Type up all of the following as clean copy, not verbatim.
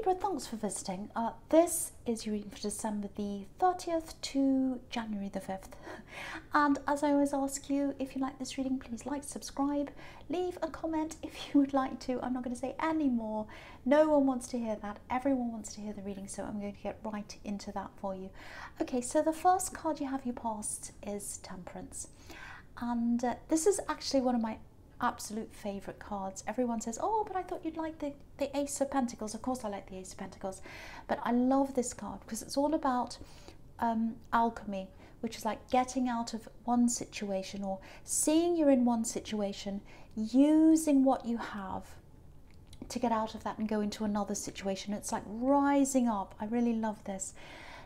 Libra, thanks for visiting. This is your reading for December the 30th to January the 5th. And as I always ask you, if you like this reading, please like, subscribe, leave a comment if you would like to. I'm not going to say any more. No one wants to hear that. Everyone wants to hear the reading, so I'm going to get right into that for you. Okay, so the first card you have your past is Temperance. And this is actually one of my absolute favourite cards. Everyone says, oh, but I thought you'd like the Ace of Pentacles. Of course I like the Ace of Pentacles, but I love this card because it's all about alchemy, which is like getting out of one situation or seeing you're in one situation, using what you have to get out of that and go into another situation. It's like rising up. I really love this.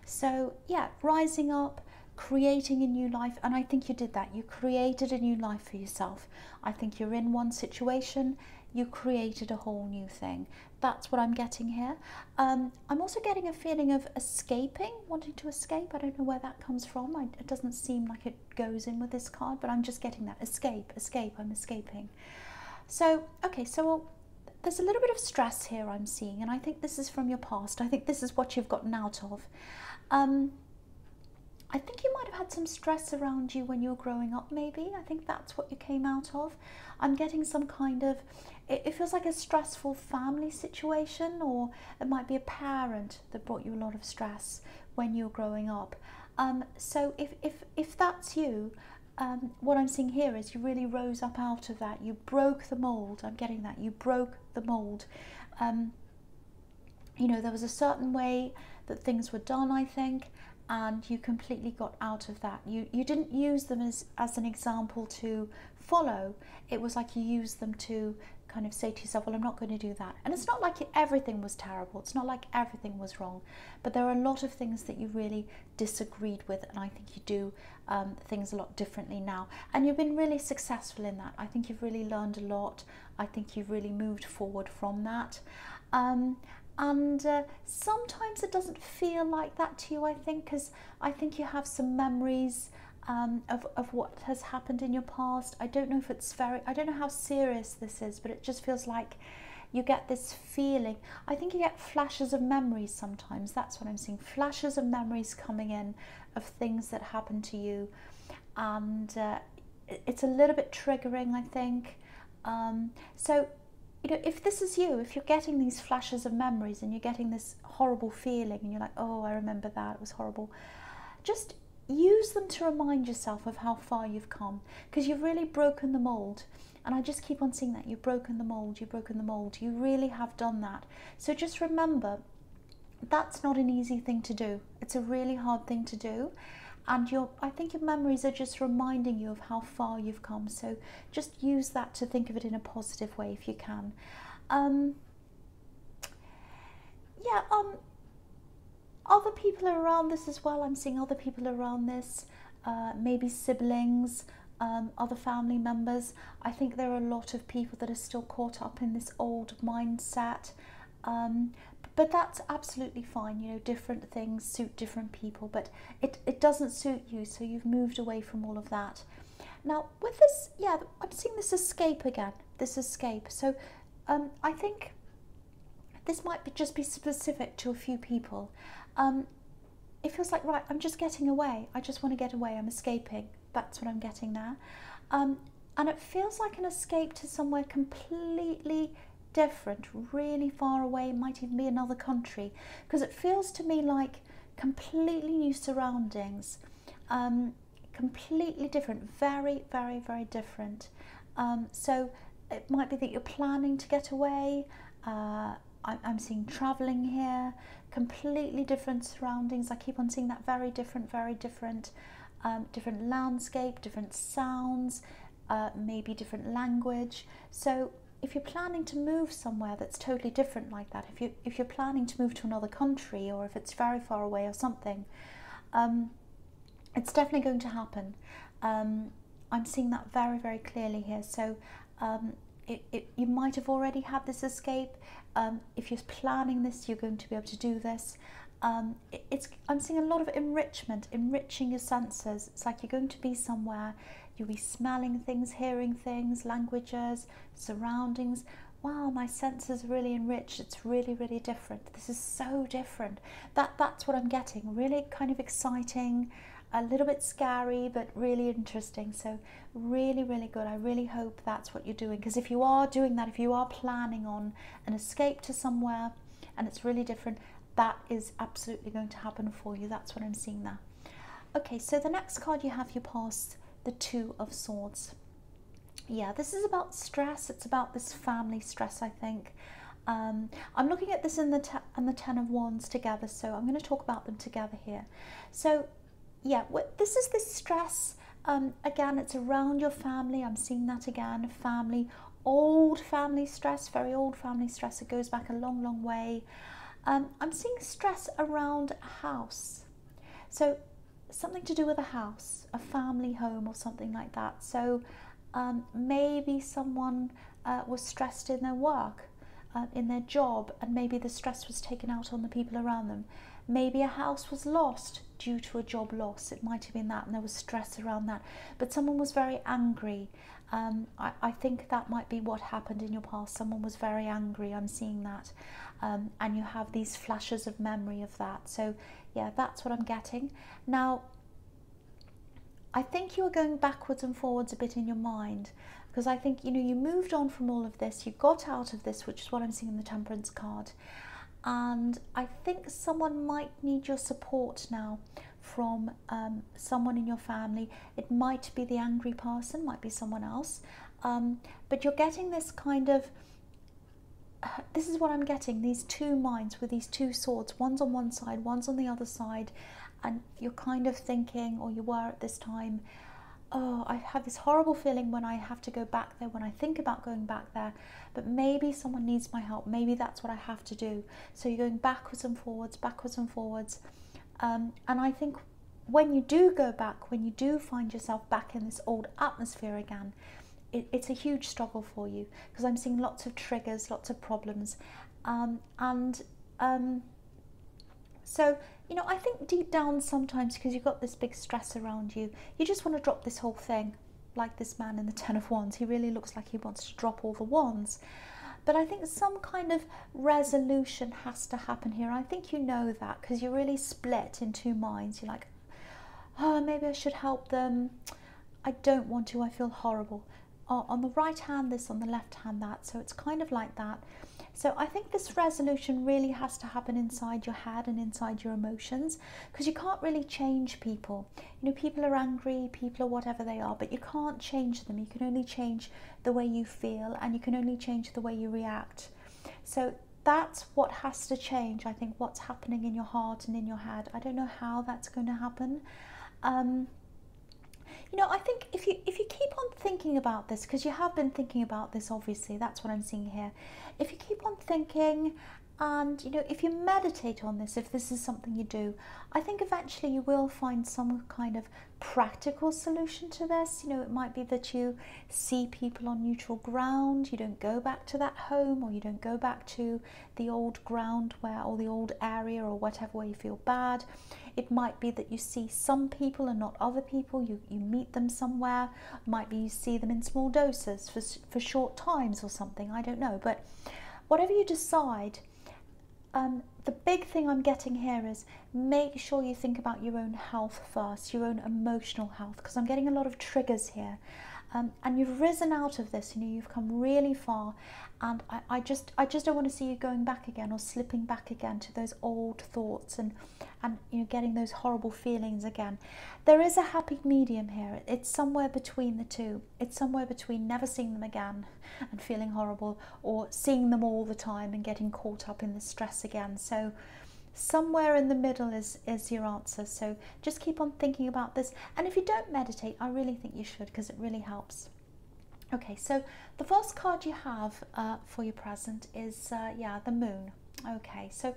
So yeah, rising up, creating a new life, and I think you did that. You created a new life for yourself. I think you're in one situation, you created a whole new thing. That's what I'm getting here. I'm also getting a feeling of escaping, wanting to escape. I don't know where that comes from. It doesn't seem like it goes in with this card, but I'm just getting that. Escape, escape, I'm escaping. So, okay, so there's a little bit of stress here I'm seeing, and I think this is from your past. I think this is what you've gotten out of. I think you might have had some stress around you when you were growing up, maybe. I think that's what you came out of. I'm getting some kind of, it feels like a stressful family situation, or it might be a parent that brought you a lot of stress when you were growing up. So if that's you, what I'm seeing here is you really rose up out of that. You broke the mold. I'm getting that. You broke the mold. You know, there was a certain way that things were done, I think, and you completely got out of that. You didn't use them as an example to follow. It was like you used them to kind of say to yourself, well, I'm not going to do that. And it's not like everything was terrible. It's not like everything was wrong. But there are a lot of things that you really disagreed with, and I think you do things a lot differently now. And you've been really successful in that. I think you've really learned a lot. I think you've really moved forward from that. And sometimes it doesn't feel like that to you, I think, because I think you have some memories of what has happened in your past. I don't know if it's I don't know how serious this is, but it just feels like you get this feeling. I think you get flashes of memories sometimes. That's what I'm seeing. Flashes of memories coming in of things that happened to you. And it's a little bit triggering, I think. So, you know, if this is you, if you're getting these flashes of memories and you're getting this horrible feeling and you're like, oh, I remember that, it was horrible, just use them to remind yourself of how far you've come, because you've really broken the mold. And I just keep on seeing that. You've broken the mold, you've broken the mold. You really have done that. So just remember, that's not an easy thing to do. It's a really hard thing to do. And I think your memories are just reminding you of how far you've come. So just use that to think of it in a positive way if you can. Other people are around this as well. I'm seeing other people around this, maybe siblings, other family members. I think there are a lot of people that are still caught up in this old mindset. But that's absolutely fine. You know, different things suit different people, but it doesn't suit you, so you've moved away from all of that. Now with this, yeah, I'm seeing this escape again, this escape. So I think this might just be specific to a few people. It feels like, right, I'm just getting away. I just want to get away. I'm escaping. That's what I'm getting there. And it feels like an escape to somewhere completely different, really far away. It might even be another country, because it feels to me like completely new surroundings, completely different, very, very, very different. So it might be that you're planning to get away. I'm seeing traveling here, completely different surroundings. I keep on seeing that, very different, different landscape, different sounds, maybe different language. So if you're planning to move somewhere that's totally different like that, if you're planning to move to another country, or if it's very far away or something, it's definitely going to happen. I'm seeing that very, very clearly here. So you might have already had this escape. If you're planning this, you're going to be able to do this. I'm seeing a lot of enrichment, enriching your senses. It's like you're going to be somewhere, you'll be smelling things, hearing things, languages, surroundings, wow, my senses are really enriched. It's really, really different. This is so different. That's what I'm getting. Really kind of exciting, a little bit scary, but really interesting. So really, really good. I really hope that's what you're doing, because if you are doing that, if you are planning on an escape to somewhere and it's really different, that is absolutely going to happen for you. That's what I'm seeing there. Okay, so the next card you have, you pass the Two of Swords. Yeah, this is about stress. It's about this family stress, I think. I'm looking at this and the Ten of Wands together, so I'm going to talk about them together here. So, yeah, this is this stress. Again, it's around your family. I'm seeing that again. Family, old family stress, very old family stress. It goes back a long, long way. I'm seeing stress around a house. So, something to do with a house, a family home or something like that. So, maybe someone was stressed in their work, in their job, and maybe the stress was taken out on the people around them. Maybe a house was lost due to a job loss. It might have been that, and there was stress around that. But someone was very angry. I think that might be what happened in your past. Someone was very angry. I'm seeing that. And you have these flashes of memory of that. So, yeah, that's what I'm getting. Now, I think you are going backwards and forwards a bit in your mind, because I think, you know, you moved on from all of this, you got out of this, which is what I'm seeing in the Temperance card. And I think someone might need your support now from someone in your family. It might be the angry person, might be someone else. But you're getting this kind of, this is what I'm getting, these two minds with these two swords. One's on one side, one's on the other side. And you're kind of thinking, or you were at this time, oh, I have this horrible feeling when I have to go back there, when I think about going back there, but maybe someone needs my help. Maybe that's what I have to do. So you're going backwards and forwards, backwards and forwards. And I think when you do go back, when you do find yourself back in this old atmosphere again, it's a huge struggle for you, because I'm seeing lots of triggers, lots of problems. So, you know, I think deep down sometimes, because you've got this big stress around you, you just want to drop this whole thing, like this man in the Ten of Wands. He really looks like he wants to drop all the wands. But I think some kind of resolution has to happen here. I think you know that, because you're really split in two minds. You're like, oh, maybe I should help them. I don't want to. I feel horrible. On the right hand this, on the left hand that. So it's kind of like that. So I think this resolution really has to happen inside your head and inside your emotions, because you can't really change people. You know, people are angry, people are whatever they are, but you can't change them. You can only change the way you feel, and you can only change the way you react. So that's what has to change, I think, what's happening in your heart and in your head. I don't know how that's going to happen. You know, I think if you keep on thinking about this, because you have been thinking about this, obviously, that's what I'm seeing here. If you keep on thinking, and, you know, if you meditate on this, if this is something you do, I think eventually you will find some kind of practical solution to this. You know, it might be that you see people on neutral ground, you don't go back to that home, or you don't go back to the old ground where, or the old area, or whatever, where you feel bad. It might be that you see some people and not other people. You meet them somewhere. Might be you see them in small doses for short times or something. I don't know. But whatever you decide, the big thing I'm getting here is make sure you think about your own health first, your own emotional health, because I'm getting a lot of triggers here. And you've risen out of this, you know, you've come really far, and I just don't want to see you going back again, or slipping back again to those old thoughts and you know, getting those horrible feelings again. There is a happy medium here. It's somewhere between the two. It's somewhere between never seeing them again and feeling horrible, or seeing them all the time and getting caught up in the stress again. So somewhere in the middle is your answer. So just keep on thinking about this. And if you don't meditate, I really think you should, because it really helps. Okay, so the first card you have for your present is, yeah, the Moon. Okay, so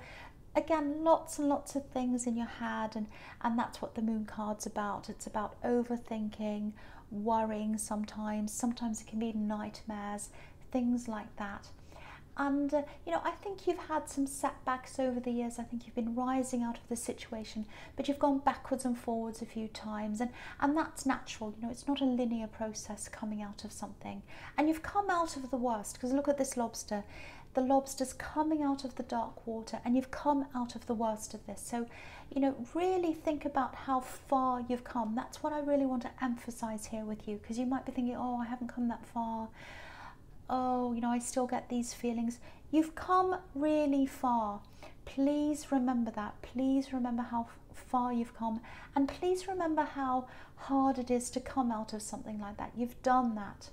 again, lots and lots of things in your head, and that's what the Moon card's about. It's about overthinking, worrying sometimes. Sometimes it can be nightmares, things like that. And, you know, I think you've had some setbacks over the years. I think you've been rising out of the situation, but you've gone backwards and forwards a few times. And that's natural. You know, it's not a linear process coming out of something. And you've come out of the worst, because look at this lobster. The lobster's coming out of the dark water, and you've come out of the worst of this. So, you know, really think about how far you've come. That's what I really want to emphasize here with you, because you might be thinking, oh, I haven't come that far. Oh, you know, I still get these feelings. You've come really far. Please remember that. Please remember how far you've come, and please remember how hard it is to come out of something like that. You've done that.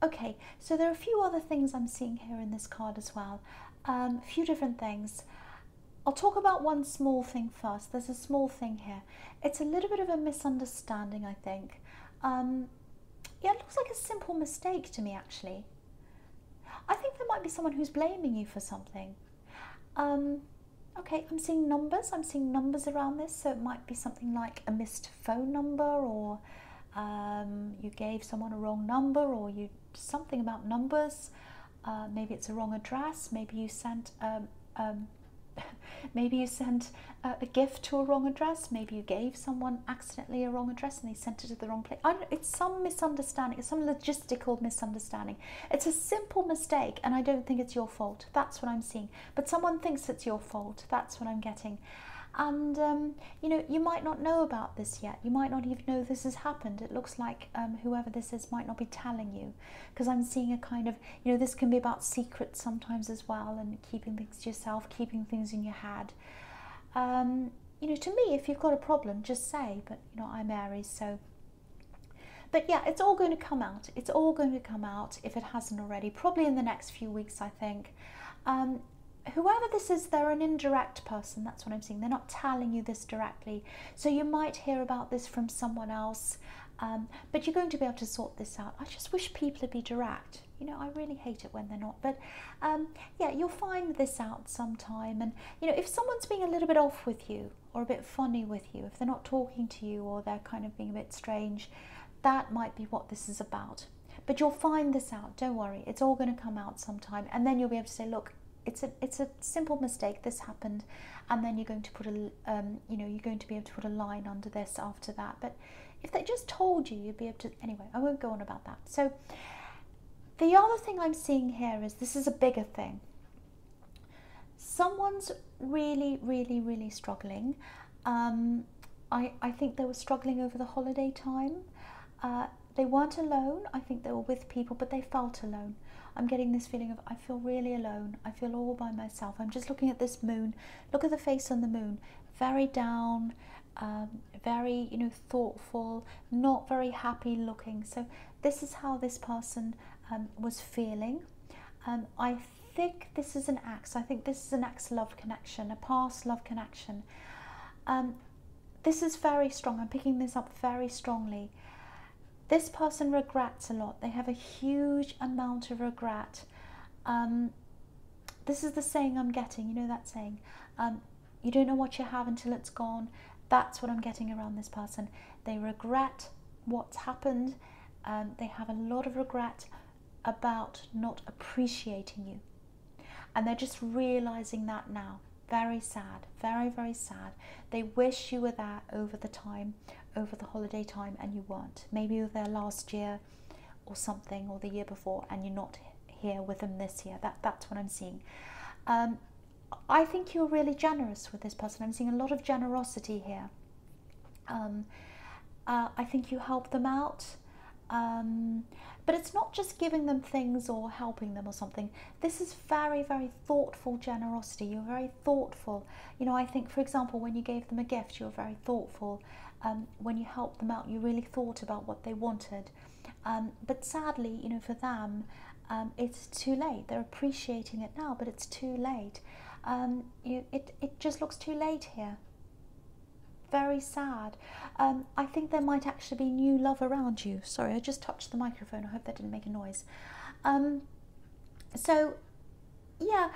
Okay, so there are a few other things I'm seeing here in this card as well. A few different things. I'll talk about one small thing first. There's a small thing here. It's a little bit of a misunderstanding, I think. Yeah, it looks like a simple mistake to me, actually. I think there might be someone who's blaming you for something. Okay, I'm seeing numbers. I'm seeing numbers around this, so it might be something like a missed phone number, or you gave someone a wrong number, or you something about numbers. Maybe it's a wrong address. Maybe you sent maybe you sent a gift to a wrong address. Maybe you gave someone accidentally a wrong address and they sent it to the wrong place. It's some misunderstanding. It's some logistical misunderstanding. It's a simple mistake, and I don't think it's your fault. That's what I'm seeing. But someone thinks it's your fault. That's what I'm getting. And, you know, you might not know about this yet. You might not even know this has happened. It looks like whoever this is might not be telling you, because I'm seeing a kind of, you know, this can be about secrets sometimes as well, and keeping things to yourself, keeping things in your head. You know, to me, if you've got a problem, just say, but, you know, I'm Aries, so. But yeah, it's all going to come out. It's all going to come out if it hasn't already, probably in the next few weeks, I think. Whoever this is, they're an indirect person. That's what I'm seeing. They're not telling you this directly. So you might hear about this from someone else, but you're going to be able to sort this out. I just wish people would be direct. You know, I really hate it when they're not. But yeah, you'll find this out sometime. And, you know, if someone's being a little bit off with you, or a bit funny with you, if they're not talking to you, or they're kind of being a bit strange, that might be what this is about. But you'll find this out. Don't worry. It's all going to come out sometime. And then you'll be able to say, look, it's a simple mistake. This happened, and then you're going to put a you know, you're going to be able to put a line under this after that. But if they just told you, you'd be able to. Anyway, I won't go on about that. So the other thing I'm seeing here is, this is a bigger thing. Someone's really, really, really struggling. I think they were struggling over the holiday time. They weren't alone. I think they were with people, but they felt alone. I'm getting this feeling of, I feel really alone. I feel all by myself. I'm just looking at this moon. Look at the face on the moon. Very down, very, you know, thoughtful, not very happy looking. So this is how this person was feeling. I think this is an ex. I think this is an ex-love connection, a past love connection. This is very strong. I'm picking this up very strongly. This person regrets a lot. They have a huge amount of regret. This is the saying I'm getting. You know that saying? You don't know what you have until it's gone. That's what I'm getting around this person. They regret what's happened. They have a lot of regret about not appreciating you. And they're just realizing that now. Very sad. Very, very sad. They wish you were there over the holiday time, and you weren't. Maybe you were there last year or something, or the year before, and you're not here with them this year. That's what I'm seeing. I think you're really generous with this person. I'm seeing a lot of generosity here. I think you help them out. But it's not just giving them things or helping them or something. This is very, very thoughtful generosity. You're very thoughtful. You know, I think, for example, when you gave them a gift, you were very thoughtful. When you helped them out, you really thought about what they wanted. But sadly, you know, for them, it's too late. They're appreciating it now, but it's too late. It just looks too late here. Very sad. I think there might actually be new love around you. Sorry, I just touched the microphone. I hope that didn't make a noise. So, yeah,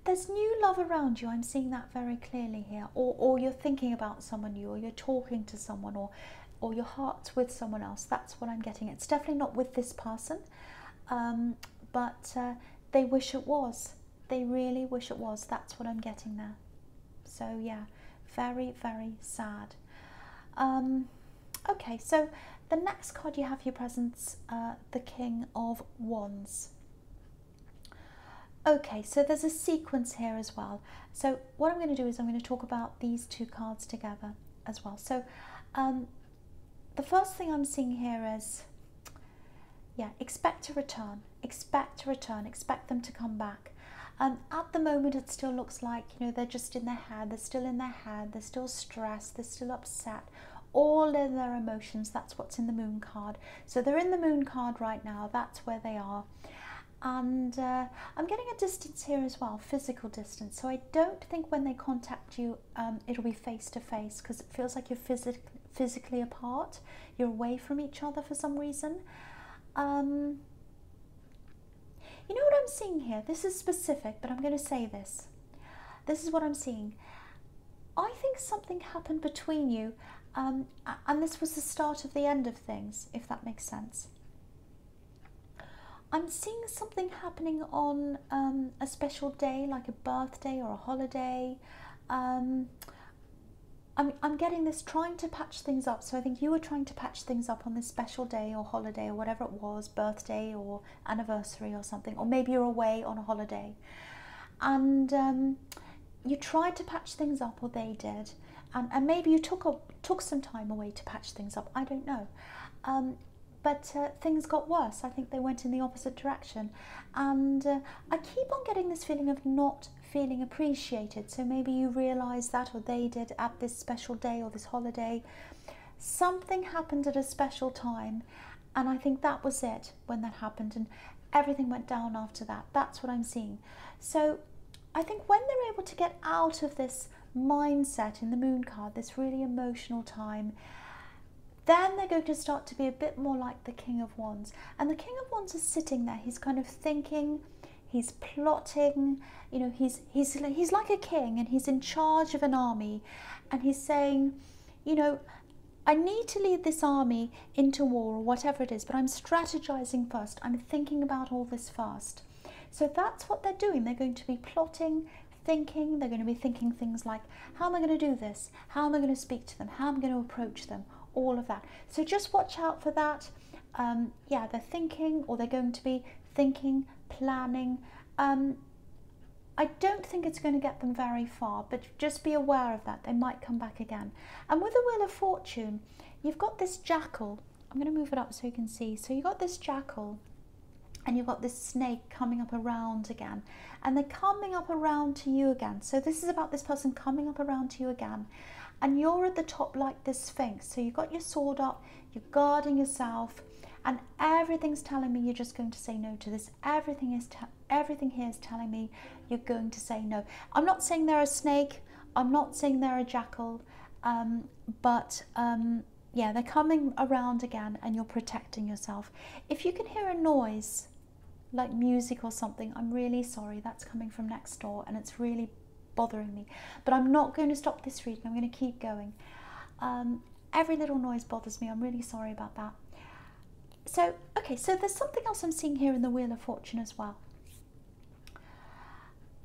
there's new love around you. I'm seeing that very clearly here. Or you're thinking about someone new, or you're talking to someone, or your heart's with someone else. That's what I'm getting. It's definitely not with this person. but they wish it was. They really wish it was. That's what I'm getting there. So yeah, very, very sad. Okay, so the next card you have your presents, the King of Wands. Okay, so there's a sequence here as well. So what I'm going to do is I'm going to talk about these two cards together as well. So the first thing I'm seeing here is, yeah, expect a return, expect a return, expect them to come back. At the moment, it still looks like, you know, they're just in their head, they're still in their head, they're still stressed, they're still upset, all of their emotions. That's what's in the Moon card. So they're in the Moon card right now, that's where they are. And I'm getting a distance here as well, physical distance. So I don't think when they contact you, it'll be face to face, because it feels like you're physically apart, you're away from each other for some reason. You know what I'm seeing here? This is specific, but I'm going to say this. This is what I'm seeing. I think something happened between you, and this was the start of the end of things, if that makes sense. I'm seeing something happening on a special day, like a birthday or a holiday. I'm getting this, trying to patch things up. So I think you were trying to patch things up on this special day or holiday or whatever it was, birthday or anniversary or something, or maybe you're away on a holiday. And you tried to patch things up, or they did. And maybe you took some time away to patch things up, I don't know. But things got worse. I think they went in the opposite direction. And I keep on getting this feeling of not feeling appreciated. So maybe you realised that, or they did, at this special day or this holiday. Something happened at a special time, and I think that was it when that happened, and everything went down after that. That's what I'm seeing. So I think when they're able to get out of this mindset in the Moon card, this really emotional time, then they're going to start to be a bit more like the King of Wands. And the King of Wands is sitting there, he's kind of thinking, he's plotting, you know, he's like a king, and he's in charge of an army, and he's saying, you know, I need to lead this army into war or whatever it is, but I'm strategizing first. I'm thinking about all this first. So that's what they're doing. They're going to be plotting, thinking. They're going to be thinking things like, how am I going to do this? How am I going to speak to them? How am I going to approach them? All of that. So just watch out for that. Yeah, they're thinking, or they're going to be thinking, planning. I don't think it's going to get them very far, but just be aware of that. They might come back again. And with the Wheel of Fortune, you've got this jackal. I'm going to move it up so you can see. So you've got this jackal, and you've got this snake coming up around again. And they're coming up around to you again. So this is about this person coming up around to you again. And you're at the top like this Sphinx. So you've got your sword up, you're guarding yourself, and everything's telling me you're just going to say no to this. Everything here is telling me you're going to say no. I'm not saying they're a snake. I'm not saying they're a jackal. But yeah, they're coming around again, and you're protecting yourself. If you can hear a noise, like music or something, I'm really sorry. That's coming from next door, and it's really bothering me. But I'm not going to stop this reading. I'm going to keep going. Every little noise bothers me. I'm really sorry about that. So, okay, so there's something else I'm seeing here in the Wheel of Fortune as well.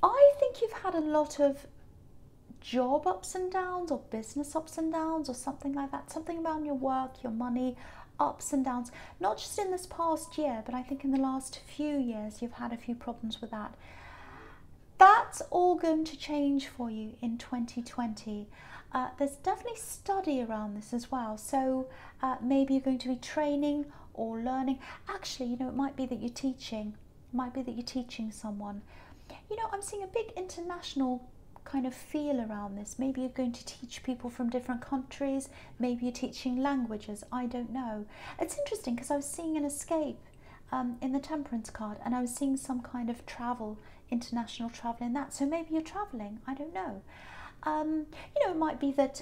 I think you've had a lot of job ups and downs, or business ups and downs, or something like that. Something about your work, your money, ups and downs. Not just in this past year, but I think in the last few years you've had a few problems with that. That's all going to change for you in 2020. There's definitely study around this as well. So maybe you're going to be training or learning. Actually, you know, it might be that you're teaching. It might be that you're teaching someone. You know, I'm seeing a big international kind of feel around this. Maybe you're going to teach people from different countries. Maybe you're teaching languages. I don't know. It's interesting because I was seeing an escape in the Temperance card, and I was seeing some kind of travel, international travel in that. So maybe you're traveling. I don't know. You know, it might be that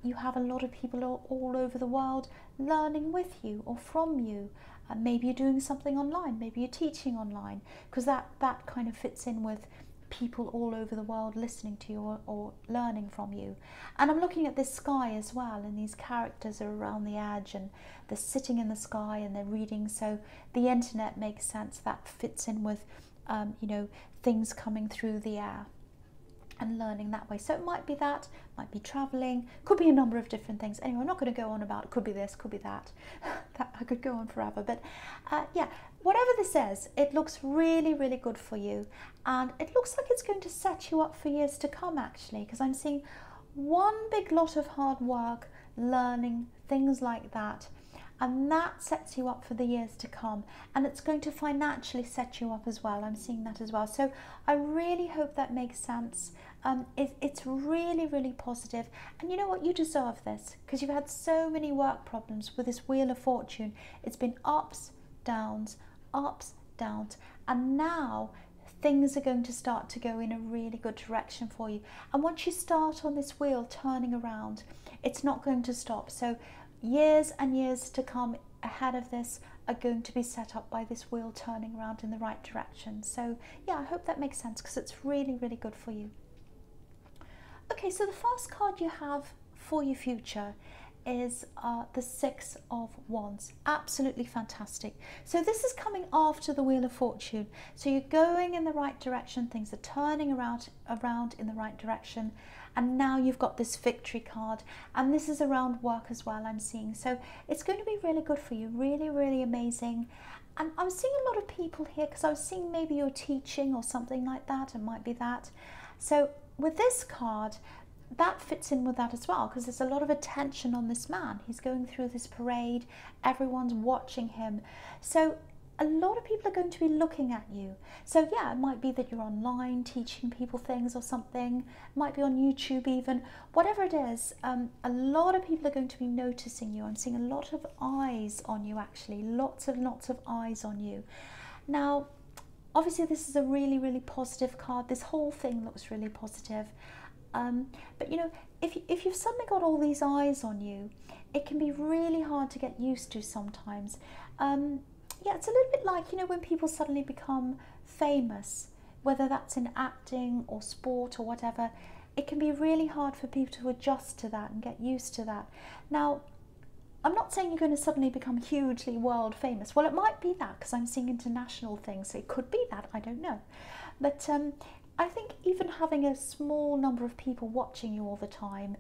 you have a lot of people all over the world learning with you or from you. Maybe you're doing something online. Maybe you're teaching online, because that kind of fits in with people all over the world listening to you or learning from you. And I'm looking at this sky as well, and these characters are around the edge and they're sitting in the sky and they're reading. So the internet makes sense. That fits in with you know, things coming through the air and learning that way. So it might be that, might be traveling, could be a number of different things. Anyway, I'm not going to go on about it. Could be this, could be that. I could go on forever. But yeah, whatever this is, it looks really, really good for you. And it looks like it's going to set you up for years to come, actually, because I'm seeing one big lot of hard work, learning, things like that. And that sets you up for the years to come, and it's going to financially set you up as well. I'm seeing that as well. So I really hope that makes sense. It's really, really positive. And you know what? You deserve this, because you've had so many work problems with this Wheel of Fortune. It's been ups, downs, and now things are going to start to go in a really good direction for you. And once you start on this wheel turning around, it's not going to stop. So years and years to come ahead of this are going to be set up by this wheel turning around in the right direction. So yeah, I hope that makes sense, because it's really, really good for you. Okay, so the first card you have for your future is the Six of Wands. Absolutely fantastic. So this is coming after the Wheel of Fortune. So you're going in the right direction, things are turning around in the right direction. And now you've got this victory card, and this is around work as well, I'm seeing. So it's going to be really good for you, really, really amazing. And I'm seeing a lot of people here, because I was seeing maybe you're teaching or something like that. It might be that. So with this card, that fits in with that as well, because there's a lot of attention on this man. He's going through this parade, everyone's watching him. So a lot of people are going to be looking at you. So yeah, it might be that you're online teaching people things or something. It might be on YouTube even. Whatever it is, a lot of people are going to be noticing you. I'm seeing a lot of eyes on you, actually. Lots of eyes on you. Now, obviously this is a really, really positive card. This whole thing looks really positive. But you know, if you've suddenly got all these eyes on you, it can be really hard to get used to sometimes. Yeah, it's a little bit like, you know, when people suddenly become famous, whether that's in acting or sport or whatever, it can be really hard for people to adjust to that and get used to that. Now, I'm not saying you're going to suddenly become hugely world famous. Well, it might be that, because I'm seeing international things. So it could be that, I don't know. But I think even having a small number of people watching you all the time,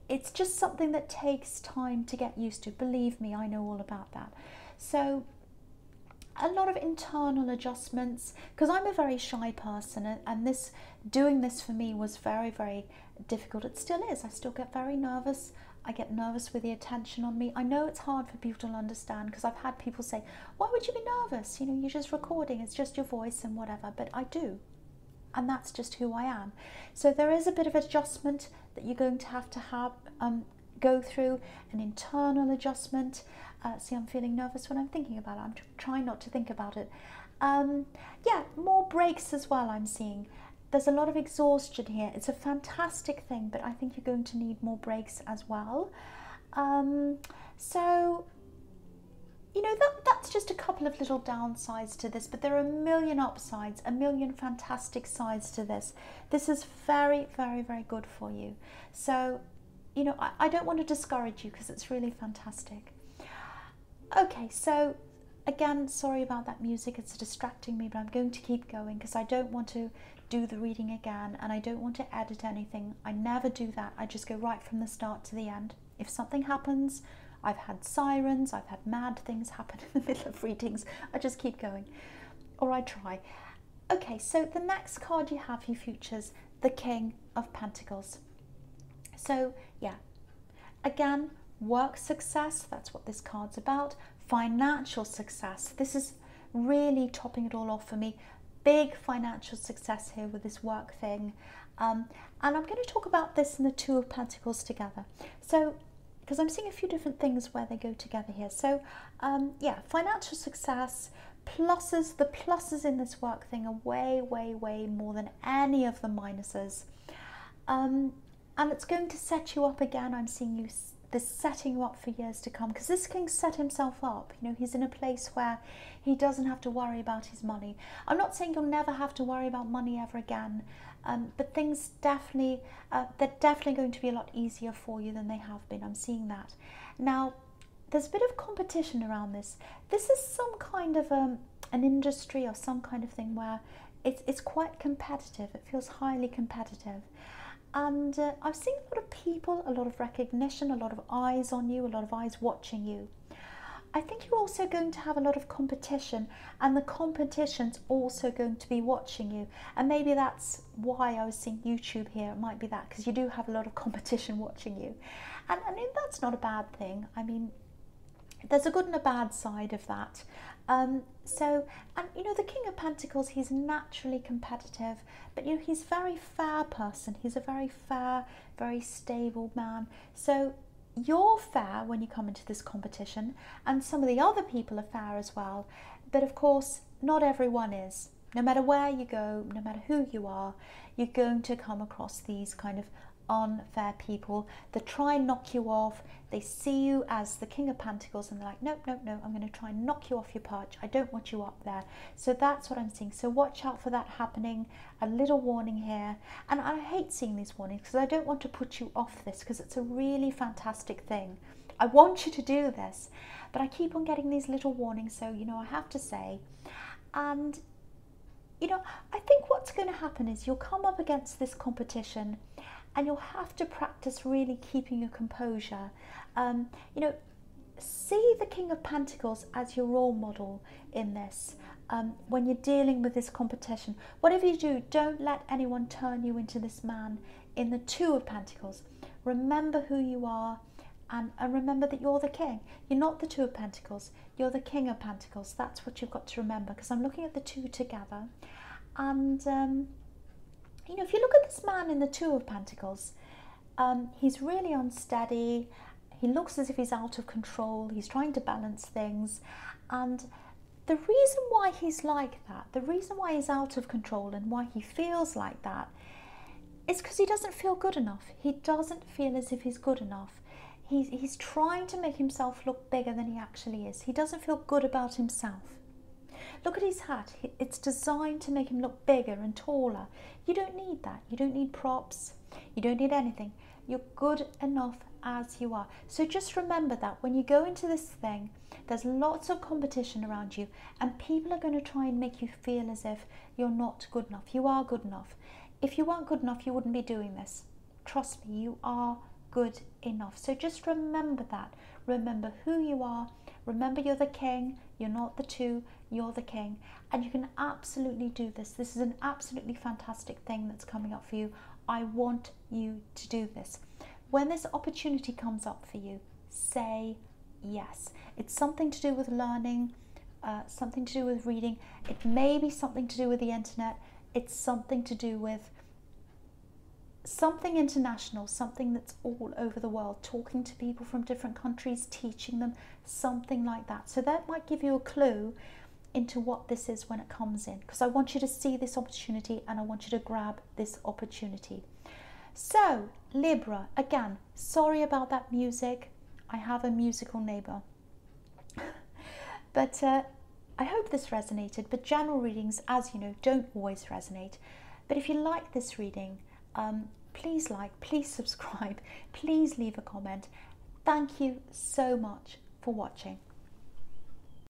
it's just something that takes time to get used to. Believe me, I know all about that. So a lot of internal adjustments, because I'm a very shy person, and doing this for me was very, very difficult. It still is. I still get very nervous. I get nervous with the attention on me. I know it's hard for people to understand, because I've had people say, why would you be nervous? You know, you're just recording, it's just your voice and whatever. But I do. And that's just who I am. So there is a bit of adjustment that you're going to have go through, an internal adjustment. See, I'm feeling nervous when I'm thinking about it. I'm trying not to think about it. Yeah, more breaks as well, I'm seeing. There's a lot of exhaustion here. It's a fantastic thing, but I think you're going to need more breaks as well. So, you know, that's just a couple of little downsides to this, but there are a million upsides, a million fantastic sides to this. This is very, very, very good for you. So, you know, I don't want to discourage you, because it's really fantastic. Okay, so again, sorry about that music, it's distracting me, but I'm going to keep going, because I don't want to do the reading again, and I don't want to edit anything. I never do that. I just go right from the start to the end. If something happens, I've had sirens, I've had mad things happen in the middle of readings, I just keep going, or I try. Okay, so the next card you have, you futures, the King of Pentacles. So yeah, again, work success, that's what this card's about. Financial success, this is really topping it all off for me. Big financial success here with this work thing. And I'm going to talk about this in the Two of Pentacles together. So, because I'm seeing a few different things where they go together here. So, yeah, financial success, pluses, the pluses in this work thing are way, way, way more than any of the minuses. And it's going to set you up again. I'm seeing you this setting you up for years to come, because this king set himself up. You know, he's in a place where he doesn't have to worry about his money. I'm not saying you'll never have to worry about money ever again, but things definitely, they're definitely going to be a lot easier for you than they have been. I'm seeing that. Now, there's a bit of competition around this. This is some kind of an industry or some kind of thing where it's quite competitive. It feels highly competitive. And I've seen a lot of people, a lot of recognition, a lot of eyes on you, a lot of eyes watching you. I think you're also going to have a lot of competition, and the competition's also going to be watching you. And maybe that's why I was seeing YouTube here. It might be that, because you do have a lot of competition watching you. And I mean, that's not a bad thing. I mean, there's a good and a bad side of that. And you know, the King of Pentacles, he's naturally competitive, but you know, he's a very fair person. He's a very fair, very stable man. So you're fair when you come into this competition, and some of the other people are fair as well. But of course, not everyone is. No matter where you go, no matter who you are, you're going to come across these kind of unfair people that try and knock you off. They see you as the King of Pentacles and they're like, nope, nope, no, I'm going to try and knock you off your perch. I don't want you up there. So that's what I'm seeing. So watch out for that happening. A little warning here. And I hate seeing these warnings because I don't want to put you off this, because it's a really fantastic thing. I want you to do this, but I keep on getting these little warnings. So, you know, I have to say, and you know, I think what's going to happen is you'll come up against this competition and you'll have to practice really keeping your composure. You know, see the King of Pentacles as your role model in this. When you're dealing with this competition, whatever you do, don't let anyone turn you into this man in the Two of Pentacles. Remember who you are, and remember that you're the king. You're not the Two of Pentacles, you're the King of Pentacles. That's what you've got to remember, because I'm looking at the two together. And you know, if you look at this man in the Two of Pentacles, he's really unsteady. He looks as if he's out of control. He's trying to balance things. And the reason why he's like that, the reason why he's out of control and why he feels like that, is because he doesn't feel good enough. He doesn't feel as if he's good enough. He's trying to make himself look bigger than he actually is. He doesn't feel good about himself. Look at his hat. It's designed to make him look bigger and taller. You don't need that. You don't need props. You don't need anything. You're good enough as you are. So just remember that when you go into this thing, there's lots of competition around you, and people are going to try and make you feel as if you're not good enough. You are good enough. If you weren't good enough, you wouldn't be doing this. Trust me, you are good enough. So just remember that. Remember who you are. Remember you're the king. You're not the two. You're the king, and you can absolutely do this. This is an absolutely fantastic thing that's coming up for you. I want you to do this. When this opportunity comes up for you, say yes. It's something to do with learning, something to do with reading. It may be something to do with the internet. It's something to do with something international, something that's all over the world, talking to people from different countries, teaching them, something like that. So that might give you a clue into what this is when it comes in, because I want you to see this opportunity and I want you to grab this opportunity. So Libra, again, sorry about that music. I have a musical neighbor. But I hope this resonated. But general readings, as you know, don't always resonate. But if you like this reading, please like, please subscribe, please leave a comment. Thank you so much for watching.